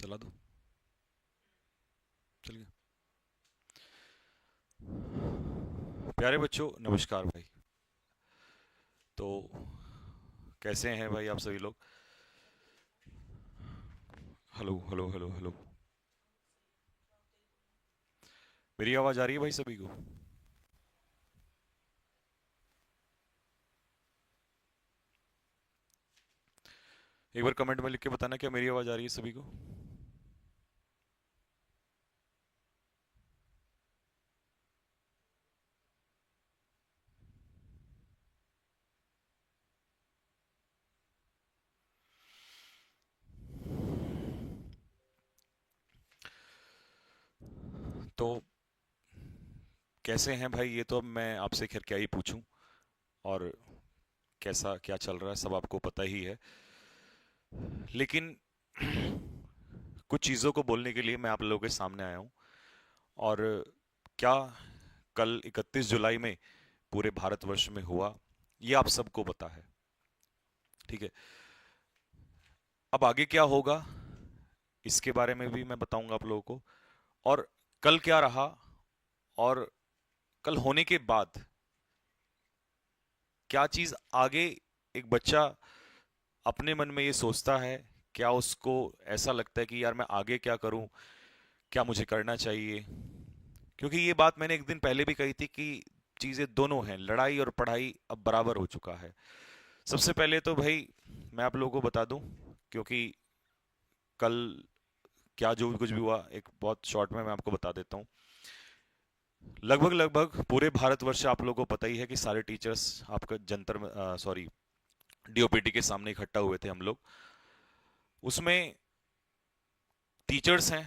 चला दो। चलिए। प्यारे बच्चों, नमस्कार भाई। तो कैसे हैं भाई आप सभी लोग? Hello hello hello hello. मेरी आवाज़ आ रही है भाई सभी को? एक बार कमेंट में लिख के बताना क्या मेरी आवाज़ आ रही है सभी को। तो कैसे हैं भाई? ये तो अब मैं आपसे खैर क्या ही पूछूं। और कैसा क्या चल रहा है सब आपको पता ही है। लेकिन कुछ चीज़ों को बोलने के लिए मैं आप लोगों के सामने आया हूं। और क्या कल 31 जुलाई में पूरे भारतवर्ष में हुआ, ये आप सबको पता है। ठीक है। अब आगे क्या होगा इसके बारे में भी मैं बताऊंगा आप लोगों को। और कल क्या रहा, और कल होने के बाद क्या चीज आगे एक बच्चा अपने मन में ये सोचता है। क्या उसको ऐसा लगता है कि यार मैं आगे क्या करूं, क्या मुझे करना चाहिए? क्योंकि ये बात मैंने एक दिन पहले भी कही थी कि चीजें दोनों हैं, लड़ाई और पढ़ाई अब बराबर हो चुका है। सबसे पहले तो भाई मैं आप लोगों को बता दूं, क्योंकि कल क्या जो कुछ भी हुआ एक बहुत शॉर्ट में मैं आपको बता देता हूँ। लगभग लगभग पूरे भारतवर्ष से आप लोगों को पता ही है कि सारे टीचर्स आपका जंतर सॉरी डीओपीटी के सामने इकट्ठा हुए थे हम लोग। उसमें टीचर्स हैं,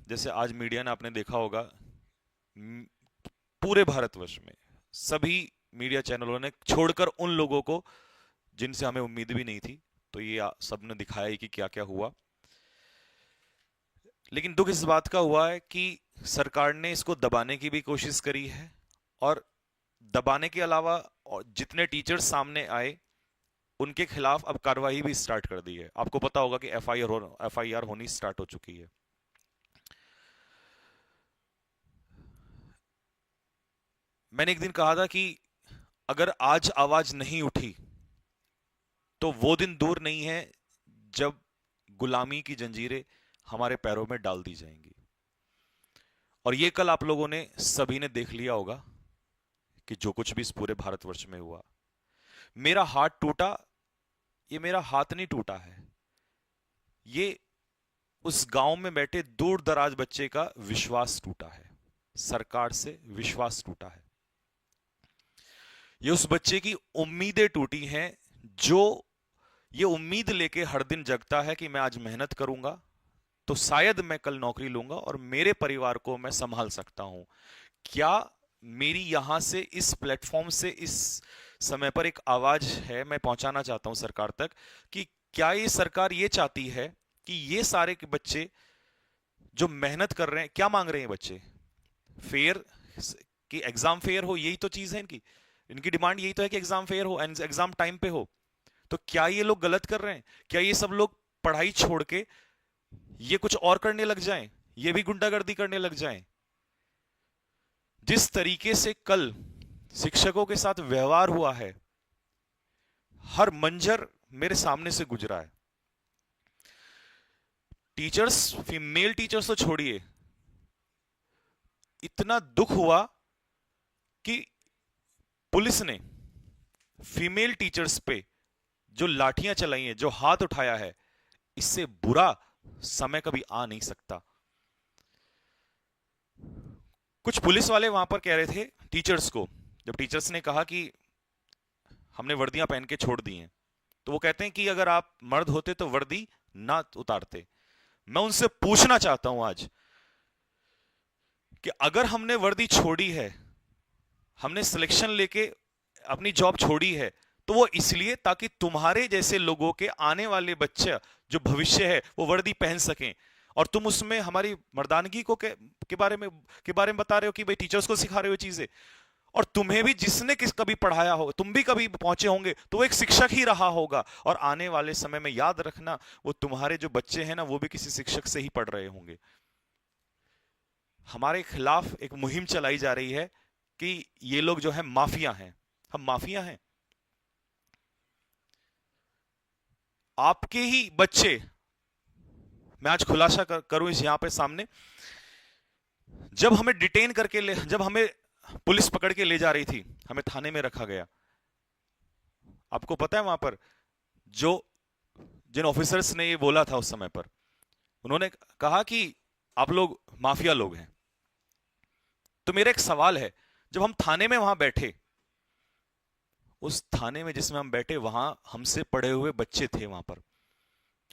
जैसे आज मीडिया ने आपने देखा होगा, म, पूरे भारतवर्ष में सभी मीडिया चैनलों ने छोड़कर उन लोगों को जिनसे हमें उम्मीद भी नहीं थी, तो ये सबने दिखाया ही कि क्या क्या हुआ। लेकिन दुख इस बात का हुआ है कि सरकार ने इसको दबाने की भी कोशिश करी है। और दबाने के अलावा और जितने टीचर्स सामने आए उनके खिलाफ अब कार्रवाई भी स्टार्ट कर दी है। आपको पता होगा कि एफआईआर होनी स्टार्ट हो चुकी है। मैंने एक दिन कहा था कि अगर आज आवाज नहीं उठी तो वो दिन दूर नहीं है जब गुलामी की जंजीरें हमारे पैरों में डाल दी जाएंगी। और ये कल आप लोगों ने सभी ने देख लिया होगा कि जो कुछ भी इस पूरे भारतवर्ष में हुआ। मेरा हाथ टूटा, ये मेरा हाथ नहीं टूटा है, ये उस गांव में बैठे दूर दराज बच्चे का विश्वास टूटा है। सरकार से विश्वास टूटा है। ये उस बच्चे की उम्मीदें टूटी हैं, जो ये उम्मीद लेके हर दिन जगता है कि मैं आज मेहनत करूंगा तो शायद मैं कल नौकरी लूंगा और मेरे परिवार को मैं संभाल सकता हूं। क्या मेरी यहां से इस प्लेटफॉर्म से इस समय पर एक आवाज है, मैं पहुंचाना चाहता हूं सरकार तक कि क्या ये सरकार ये चाहती है कि ये सारे के बच्चे जो मेहनत कर रहे हैं, क्या मांग रहे हैं बच्चे? फेयर, कि एग्जाम फेयर हो, यही तो चीज है इनकी। इनकी डिमांड यही तो है कि एग्जाम फेयर हो, एग्जाम टाइम पे हो। तो क्या ये लोग गलत कर रहे हैं? क्या ये सब लोग पढ़ाई छोड़ के ये कुछ और करने लग जाएं, ये भी गुंडागर्दी करने लग जाएं? जिस तरीके से कल शिक्षकों के साथ व्यवहार हुआ है, हर मंजर मेरे सामने से गुजरा है। टीचर्स, फीमेल टीचर्स तो छोड़िए, इतना दुख हुआ कि पुलिस ने फीमेल टीचर्स पे जो लाठियां चलाई हैं, जो हाथ उठाया है, इससे बुरा समय कभी आ नहीं सकता। कुछ पुलिस वाले वहां पर कह रहे थे टीचर्स को, जब टीचर्स ने कहा कि हमने वर्दियां पहन के छोड़ दी हैं, तो वो कहते हैं कि अगर आप मर्द होते तो वर्दी ना उतारते। मैं उनसे पूछना चाहता हूं आज कि अगर हमने वर्दी छोड़ी है, हमने सिलेक्शन लेके अपनी जॉब छोड़ी है, तो वो इसलिए ताकि तुम्हारे जैसे लोगों के आने वाले बच्चे जो भविष्य है वो वर्दी पहन सकें। और तुम उसमें हमारी मर्दानगी को के बारे में बता रहे हो कि भाई टीचर्स को सिखा रहे हो चीजें। और तुम्हें भी जिसने किस कभी पढ़ाया हो, तुम भी कभी पहुंचे होंगे, तो वो एक शिक्षक ही रहा होगा, और आने वाले समय में याद रखना वो तुम्हारे जो बच्चे हैं ना, वो भी किसी शिक्षक से ही पढ़ रहे होंगे। हमारे खिलाफ एक मुहिम चलाई जा रही है कि ये लोग जो है माफिया हैं, हम माफिया हैं। आपके ही बच्चे, मैं आज खुलासा करूं इस यहां पे सामने, जब हमें पुलिस पकड़ के ले जा रही थी, हमें थाने में रखा गया। आपको पता है वहां पर जो जिन ऑफिसर्स ने ये बोला था उस समय पर, उन्होंने कहा कि आप लोग माफिया लोग हैं। तो मेरा एक सवाल है, जब हम थाने में वहां बैठे, उस थाने में जिसमें हम बैठे, वहां हमसे पढ़े हुए बच्चे थे वहां पर,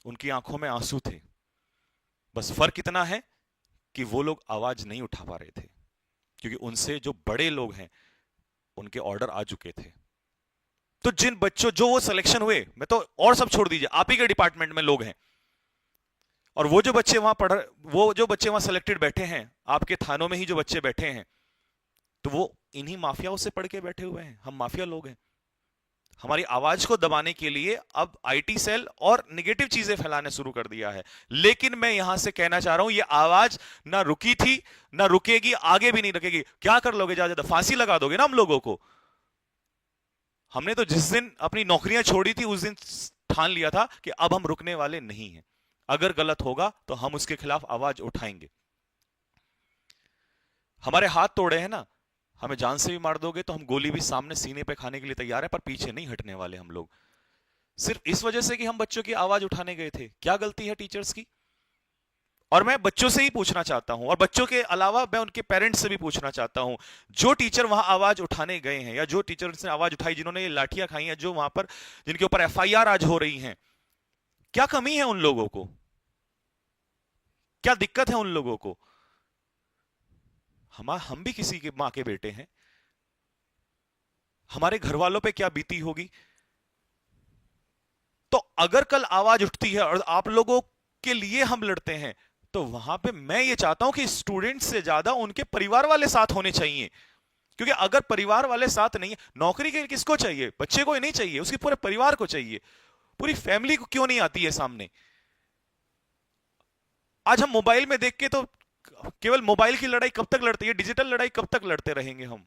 उनकी आंखों में आंसू थे। बस फर्क इतना है कि वो लोग आवाज नहीं उठा पा रहे थे, क्योंकि उनसे जो बड़े लोग हैं उनके ऑर्डर आ चुके थे। तो जिन बच्चों जो वो सिलेक्शन हुए, मैं तो और सब छोड़ दीजिए, आप ही के डिपार्टमेंट में लोग हैं, और वो जो बच्चे वहां वो जो बच्चे वहां सिलेक्टेड बैठे हैं, आपके थानों में ही जो बच्चे बैठे हैं, तो वो इन्हीं माफियाओं से पढ़ के बैठे हुए हैं। हम माफिया लोग हैं। हमारी आवाज को दबाने के लिए अब आईटी सेल और नेगेटिव चीजें फैलाने शुरू कर दिया है। लेकिन मैं यहां से कहना चाह रहा हूं, ये आवाज ना रुकी थी, ना रुकेगी, आगे भी नहीं रुकेगी। क्या कर लोगे? ज्यादा फांसी लगा दोगे ना हम लोगों को? हमने तो जिस दिन अपनी नौकरियां छोड़ी थी, उस दिन ठान लिया था कि अब हम रुकने वाले नहीं हैं। अगर गलत होगा तो हम उसके खिलाफ आवाज उठाएंगे। हमारे हाथ तोड़े हैं ना, हमें जान से भी मार दोगे तो हम गोली भी सामने सीने पे खाने के लिए तैयार है, पर पीछे नहीं हटने वाले हम लोग। सिर्फ इस वजह से कि हम बच्चों की आवाज उठाने गए थे। क्या गलती है टीचर्स की? और मैं बच्चों से ही पूछना चाहता हूं, और बच्चों के अलावा मैं उनके पेरेंट्स से भी पूछना चाहता हूं, जो टीचर वहां आवाज उठाने गए हैं, या जो टीचर ने आवाज उठाई, जिन्होंने ये लाठियां खाई हैं, जो वहां पर जिनके ऊपर एफआईआर आज हो रही हैं, क्या कमी है उन लोगों को? क्या दिक्कत है उन लोगों को? हम भी किसी के मां के बेटे हैं। हमारे घर वालों पे क्या बीती होगी? तो अगर कल आवाज उठती है और आप लोगों के लिए हम लड़ते हैं, तो वहां पे मैं ये चाहता हूं कि स्टूडेंट से ज्यादा उनके परिवार वाले साथ होने चाहिए। क्योंकि अगर परिवार वाले साथ नहीं है, नौकरी के किसको चाहिए? बच्चे को ही नहीं चाहिए, उसके पूरे परिवार को चाहिए। पूरी फैमिली को क्यों नहीं आती है सामने? आज हम मोबाइल में देख के तो केवल मोबाइल की लड़ाई कब तक लड़ते हैं, डिजिटल लड़ाई कब तक लड़ते रहेंगे हम?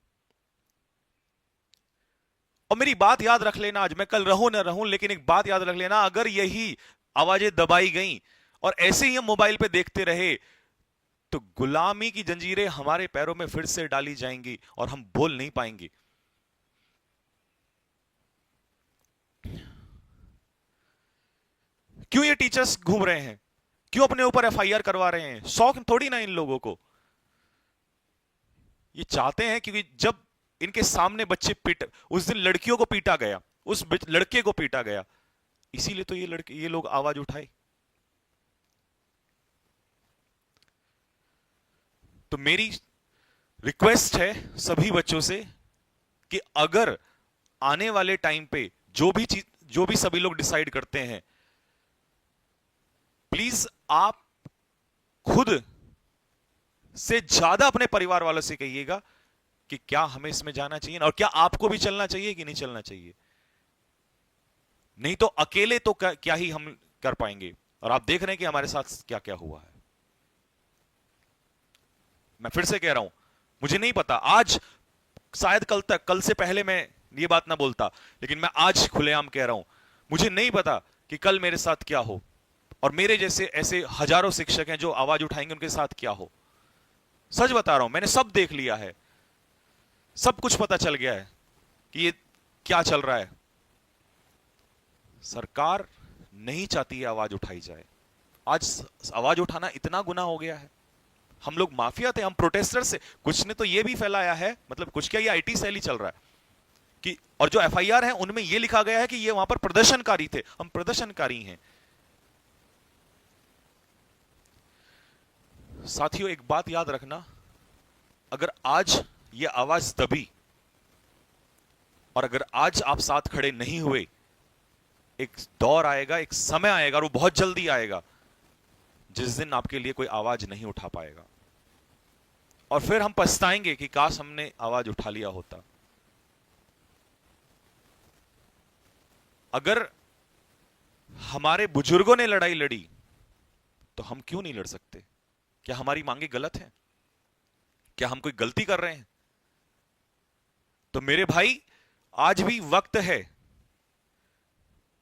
और मेरी बात याद रख लेना, आज मैं कल रहूं ना रहूं, लेकिन एक बात याद रख लेना, अगर यही आवाजें दबाई गई और ऐसे ही हम मोबाइल पे देखते रहे, तो गुलामी की जंजीरें हमारे पैरों में फिर से डाली जाएंगी और हम बोल नहीं पाएंगे। क्यों ये टीचर्स घूम रहे हैं? क्यों अपने ऊपर एफआईआर करवा रहे हैं? शौक थोड़ी ना इन लोगों को। ये चाहते हैं, क्योंकि जब इनके सामने बच्चे उस दिन लड़कियों को पीटा गया, उस लड़के को पीटा गया, इसीलिए तो ये लोग आवाज उठाए। तो मेरी रिक्वेस्ट है सभी बच्चों से कि अगर आने वाले टाइम पे जो भी सभी लोग डिसाइड करते हैं, प्लीज आप खुद से ज्यादा अपने परिवार वालों से कहिएगा कि क्या हमें इसमें जाना चाहिए, और क्या आपको भी चलना चाहिए कि नहीं चलना चाहिए। नहीं तो अकेले तो क्या ही हम कर पाएंगे। और आप देख रहे हैं कि हमारे साथ क्या क्या हुआ है। मैं फिर से कह रहा हूं, मुझे नहीं पता, आज शायद कल से पहले मैं ये बात ना बोलता, लेकिन मैं आज खुलेआम कह रहा हूं, मुझे नहीं पता कि कल मेरे साथ क्या हो, और मेरे जैसे ऐसे हजारों शिक्षक हैं जो आवाज उठाएंगे, उनके साथ क्या हो। सच बता रहा हूं, मैंने सब देख लिया है, सब कुछ पता चल गया है कि ये क्या चल रहा है। सरकार नहीं चाहती है आवाज उठाई जाए। आज आवाज उठाना इतना गुनाह हो गया है। हम लोग माफिया थे, हम प्रोटेस्टर से। कुछ ने तो ये भी फैलाया है, मतलब कुछ क्या, ये आईटी सेल ही चल रहा है कि, और जो एफआईआर है उनमें ये लिखा गया है कि ये वहां पर प्रदर्शनकारी थे। हम प्रदर्शनकारी हैं। साथियों, एक बात याद रखना, अगर आज ये आवाज दबी और अगर आज आप साथ खड़े नहीं हुए, एक दौर आएगा, एक समय आएगा, और वो बहुत जल्दी आएगा, जिस दिन आपके लिए कोई आवाज नहीं उठा पाएगा। और फिर हम पछताएंगे कि काश हमने आवाज उठा लिया होता। अगर हमारे बुजुर्गों ने लड़ाई लड़ी तो हम क्यों नहीं लड़ सकते? क्या हमारी मांगे गलत हैं? क्या हम कोई गलती कर रहे हैं? तो मेरे भाई, आज भी वक्त है।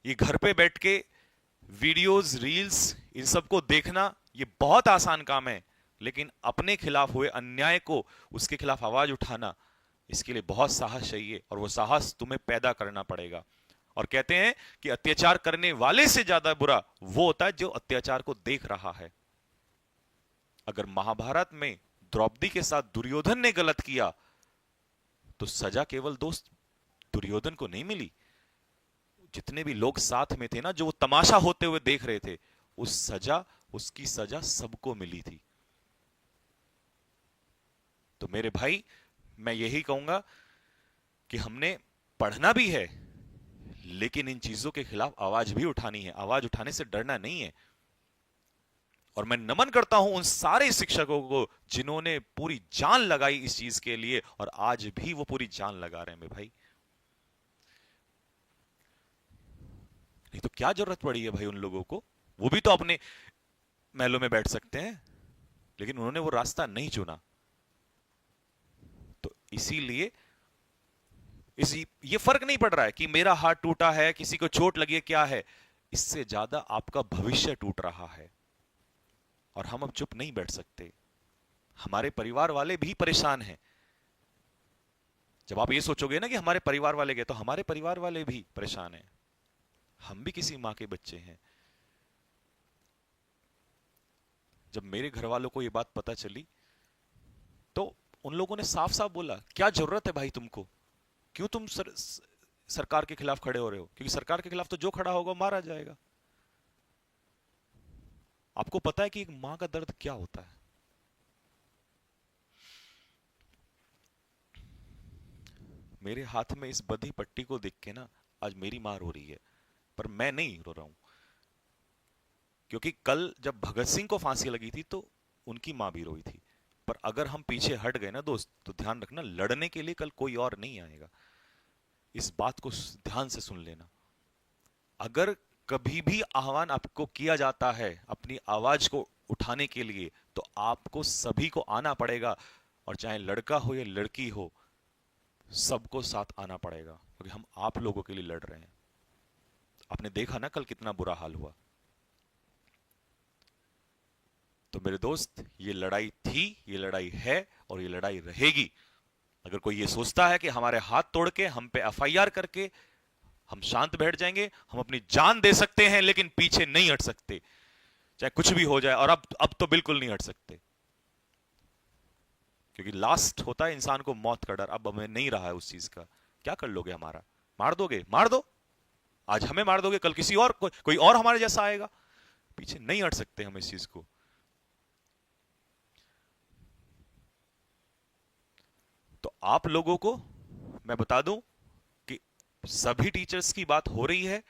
ये घर पे बैठ के वीडियोस, रील्स, इन सबको देखना ये बहुत आसान काम है, लेकिन अपने खिलाफ हुए अन्याय को, उसके खिलाफ आवाज उठाना, इसके लिए बहुत साहस चाहिए, और वो साहस तुम्हें पैदा करना पड़ेगा। और कहते हैं कि अत्याचार करने वाले से ज्यादा बुरा वो होता है जो अत्याचार को देख रहा है। अगर महाभारत में द्रौपदी के साथ दुर्योधन ने गलत किया तो सजा केवल दोस्त दुर्योधन को नहीं मिली, जितने भी लोग साथ में थे ना, जो वो तमाशा होते हुए देख रहे थे, उसकी सजा सबको मिली थी। तो मेरे भाई, मैं यही कहूंगा कि हमने पढ़ना भी है, लेकिन इन चीजों के खिलाफ आवाज भी उठानी है। आवाज उठाने से डरना नहीं है। और मैं नमन करता हूं उन सारे शिक्षकों को जिन्होंने पूरी जान लगाई इस चीज के लिए, और आज भी वो पूरी जान लगा रहे हैं मेरे भाई। नहीं तो क्या जरूरत पड़ी है भाई उन लोगों को? वो भी तो अपने महलों में बैठ सकते हैं, लेकिन उन्होंने वो रास्ता नहीं चुना। तो इसीलिए ये फर्क नहीं पड़ रहा है कि मेरा हाथ टूटा है, किसी को चोट लगी है, क्या है। इससे ज्यादा आपका भविष्य टूट रहा है, और हम अब चुप नहीं बैठ सकते। हमारे परिवार वाले भी परेशान हैं। जब आप ये सोचोगे ना कि हमारे परिवार वाले गए, तो हमारे परिवार वाले भी परेशान हैं। हम भी किसी मां के बच्चे हैं। जब मेरे घर वालों को ये बात पता चली, तो उन लोगों ने साफ साफ बोला, क्या जरूरत है भाई तुमको? क्यों तुम सरकार के खिलाफ खड़े हो रहे हो? क्योंकि सरकार के खिलाफ तो जो खड़ा होगा मारा जाएगा। आपको पता है कि एक मां का दर्द क्या होता है? मेरे हाथ में इस बधी पट्टी को देख के ना, आज मेरी मां रो रही है, पर मैं नहीं रो रहा हूं। क्योंकि कल जब भगत सिंह को फांसी लगी थी तो उनकी मां भी रोई थी। पर अगर हम पीछे हट गए ना दोस्त, तो ध्यान रखना, लड़ने के लिए कल कोई और नहीं आएगा। इस बात को ध्यान से सुन लेना। अगर कभी भी आह्वान आपको किया जाता है अपनी आवाज को उठाने के लिए, तो आपको सभी को आना पड़ेगा। और चाहे लड़का हो या लड़की हो, सबको साथ आना पड़ेगा, क्योंकि हम आप लोगों के लिए लड़ रहे हैं। आपने देखा ना कल कितना बुरा हाल हुआ। तो मेरे दोस्त, ये लड़ाई थी, ये लड़ाई है, और ये लड़ाई रहेगी। अगर कोई ये सोचता है कि हमारे हाथ तोड़ के, हम पे एफआईआर करके हम शांत बैठ जाएंगे, हम अपनी जान दे सकते हैं, लेकिन पीछे नहीं हट सकते, चाहे कुछ भी हो जाए। और अब तो बिल्कुल नहीं हट सकते, क्योंकि लास्ट होता है इंसान को मौत का डर। अब हमें नहीं रहा है उस चीज का। क्या कर लोगे हमारा? मार दोगे? मार दो। आज हमें मार दोगे, कल किसी और कोई और हमारे जैसा आएगा। पीछे नहीं हट सकते हम इस चीज को। तो आप लोगों को मैं बता दूं कि सभी टीचर्स की बात हो रही है,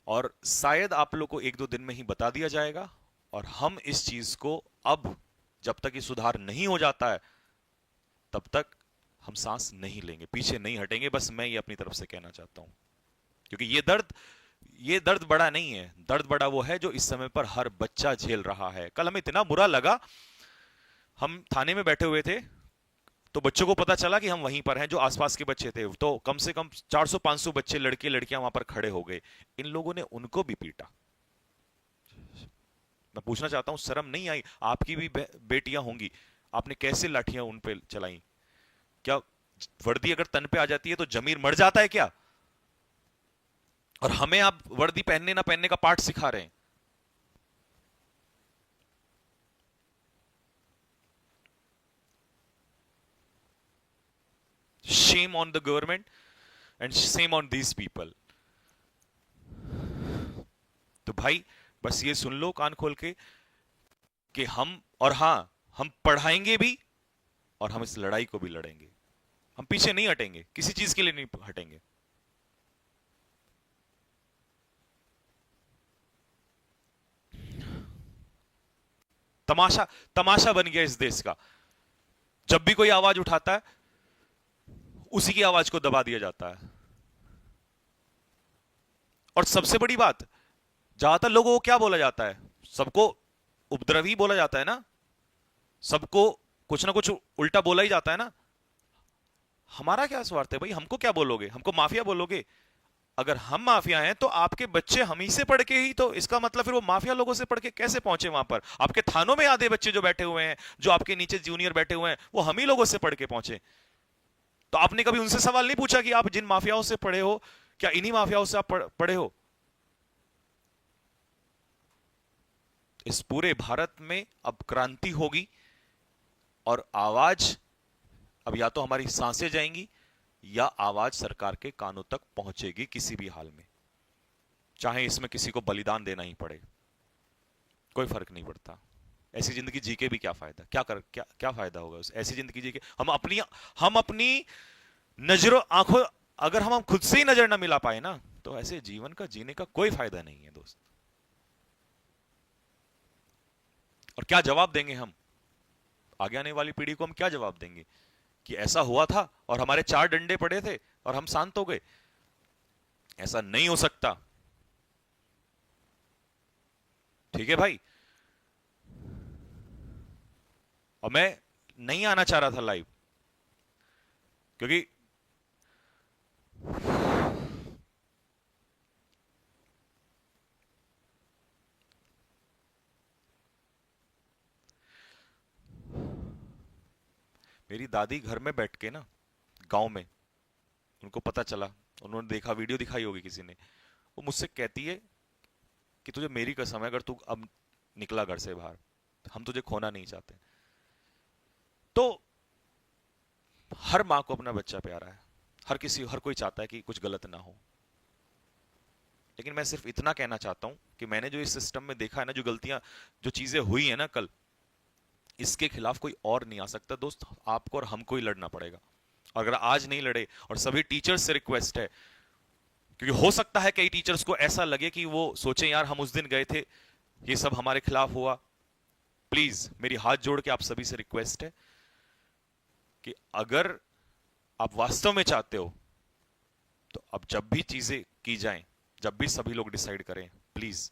और शायद आप लोग को एक दो दिन में ही बता दिया जाएगा। और हम इस चीज को अब, जब तक ये सुधार नहीं हो जाता है, तब तक हम सांस नहीं लेंगे, पीछे नहीं हटेंगे। बस मैं ये अपनी तरफ से कहना चाहता हूं, क्योंकि ये दर्द बड़ा नहीं है। दर्द बड़ा वो है जो इस समय पर हर बच्चा झेल रहा है। कल हमें इतना बुरा लगा, हम थाने में बैठे हुए थे, तो बच्चों को पता चला कि हम वहीं पर हैं, जो आसपास के बच्चे थे, तो कम से कम 400-500 बच्चे, लड़के लड़कियां वहां पर खड़े हो गए। इन लोगों ने उनको भी पीटा। मैं पूछना चाहता हूं, शर्म नहीं आई? आपकी भी बेटियां होंगी, आपने कैसे लाठियां उन पे चलाई? क्या वर्दी अगर तन पे आ जाती है तो जमीर मर जाता है क्या? और हमें आप वर्दी पहनने ना पहनने का पाठ सिखा रहे हैं। Shame on the government and shame on these people. तो भाई, बस ये सुन लो कान खोल के कि हम पढ़ाएंगे भी, और हम इस लड़ाई को भी लड़ेंगे। हम पीछे नहीं हटेंगे, किसी चीज के लिए नहीं हटेंगे। तमाशा तमाशा बन गया इस देश का। जब भी कोई आवाज उठाता है उसी की आवाज को दबा दिया जाता है। और सबसे बड़ी बात, ज्यादातर लोगों को क्या बोला जाता है? सबको उपद्रवी बोला जाता है ना, सबको कुछ ना कुछ उल्टा बोला ही जाता है ना। हमारा क्या स्वार्थ है भाई? हमको क्या बोलोगे? हमको माफिया बोलोगे? अगर हम माफिया हैं तो आपके बच्चे हम ही से पढ़ के ही, तो इसका मतलब फिर वो माफिया लोगों से पढ़ के कैसे पहुंचे वहां पर? आपके थानों में आधे बच्चे जो बैठे हुए हैं, जो आपके नीचे जूनियर बैठे हुए हैं, वो हम ही लोगों से पढ़ के पहुंचे। तो आपने कभी उनसे सवाल नहीं पूछा कि आप जिन माफियाओं से पढ़े हो, क्या इन्हीं माफियाओं से आप पढ़े हो? इस पूरे भारत में अब क्रांति होगी, और आवाज, अब या तो हमारी सांसें जाएंगी या आवाज सरकार के कानों तक पहुंचेगी किसी भी हाल में, चाहे इसमें किसी को बलिदान देना ही पड़े, कोई फर्क नहीं पड़ता। ऐसी जिंदगी जी के भी क्या फायदा? क्या फायदा होगा उस ऐसी जिंदगी जी के? हम अपनी नजरों आंखों, अगर हम खुद से ही नजर ना मिला पाए ना, तो ऐसे जीवन का जीने का कोई फायदा नहीं है दोस्त। और क्या जवाब देंगे हम आगे आने वाली पीढ़ी को? हम क्या जवाब देंगे कि ऐसा हुआ था और हमारे चार डंडे पड़े थे और हम शांत हो गए? ऐसा नहीं हो सकता। ठीक है भाई। और मैं नहीं आना चाह रहा था लाइव, क्योंकि मेरी दादी घर में बैठ के ना, गांव में, उनको पता चला, उन्होंने देखा, वीडियो दिखाई होगी किसी ने, वो मुझसे कहती है कि तुझे मेरी कसम है, अगर तू अब निकला घर से बाहर, हम तुझे खोना नहीं चाहते। तो हर माँ को अपना बच्चा प्यारा है, हर कोई चाहता है कि कुछ गलत ना हो। लेकिन मैं सिर्फ इतना कहना चाहता हूं कि मैंने जो इस सिस्टम में देखा है ना, जो गलतियां, जो चीजें हुई है ना कल, इसके खिलाफ कोई और नहीं आ सकता दोस्त, आपको और हमको ही लड़ना पड़ेगा। और अगर आज नहीं लड़े, और सभी टीचर्स से रिक्वेस्ट है, क्योंकि हो सकता है कई टीचर्स को ऐसा लगे कि वो सोचें यार हम उस दिन गए थे, ये सब हमारे खिलाफ हुआ। प्लीज मेरी हाथ जोड़ के आप सभी से रिक्वेस्ट है कि अगर आप वास्तव में चाहते हो, तो अब जब भी चीजें की जाएं, जब भी सभी लोग डिसाइड करें, प्लीज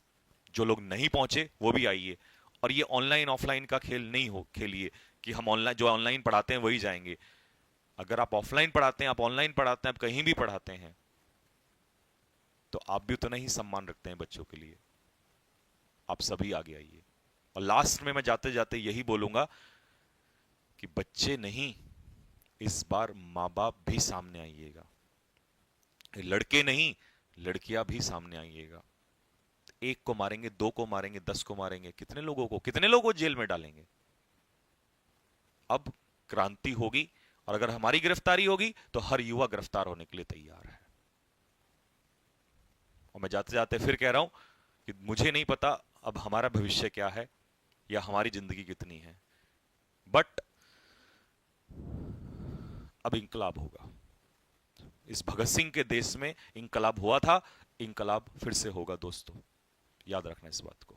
जो लोग नहीं पहुंचे वो भी आइए। और ये ऑनलाइन ऑफलाइन का खेल नहीं हो खेलिए कि हम ऑनलाइन, जो ऑनलाइन पढ़ाते हैं वही जाएंगे। अगर आप ऑफलाइन पढ़ाते हैं, आप ऑनलाइन पढ़ाते हैं, आप कहीं भी पढ़ाते हैं, तो आप भी उतना ही सम्मान रखते हैं बच्चों के लिए। आप सभी आगे आइए। और लास्ट में मैं जाते जाते यही बोलूंगा कि बच्चे नहीं, इस बार माँ बाप भी सामने आइएगा। लड़के नहीं, लड़कियां भी सामने आइएगा। एक को मारेंगे, दो को मारेंगे, 10 को मारेंगे, कितने लोगों को जेल में डालेंगे? अब क्रांति होगी, और अगर हमारी गिरफ्तारी होगी तो हर युवा गिरफ्तार होने के लिए तैयार है। और मैं जाते जाते फिर कह रहा हूं कि मुझे नहीं पता अब हमारा भविष्य क्या है या हमारी जिंदगी कितनी है, बट अब इंकलाब होगा। इस भगत सिंह के देश में इंकलाब हुआ था, इंकलाब फिर से होगा दोस्तों, याद रखना इस बात को।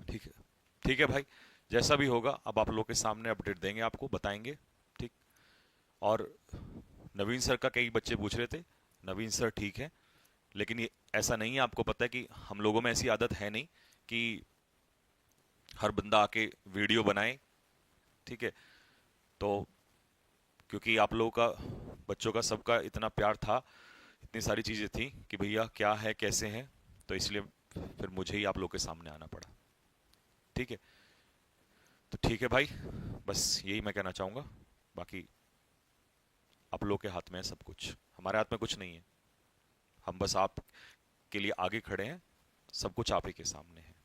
ठीक है, ठीक है भाई, जैसा भी होगा अब आप लोग के सामने अपडेट देंगे, आपको बताएंगे। ठीक। और नवीन सर का कई बच्चे पूछ रहे थे, नवीन सर ठीक है, लेकिन ये ऐसा नहीं है, आपको पता है कि हम लोगों में ऐसी आदत है नहीं कि हर बंदा आके वीडियो बनाए। ठीक है। तो क्योंकि आप लोगों का, बच्चों का, सबका इतना प्यार था, इतनी सारी चीजें थी कि भैया क्या है कैसे हैं, तो इसलिए फिर मुझे ही आप लोग के सामने आना पड़ा। ठीक है। तो ठीक है भाई, बस यही मैं कहना चाहूंगा। बाकी आप लोग के हाथ में है सब कुछ, हमारे हाथ में कुछ नहीं है। हम बस आप के लिए आगे खड़े हैं, सब कुछ आप ही के सामने है।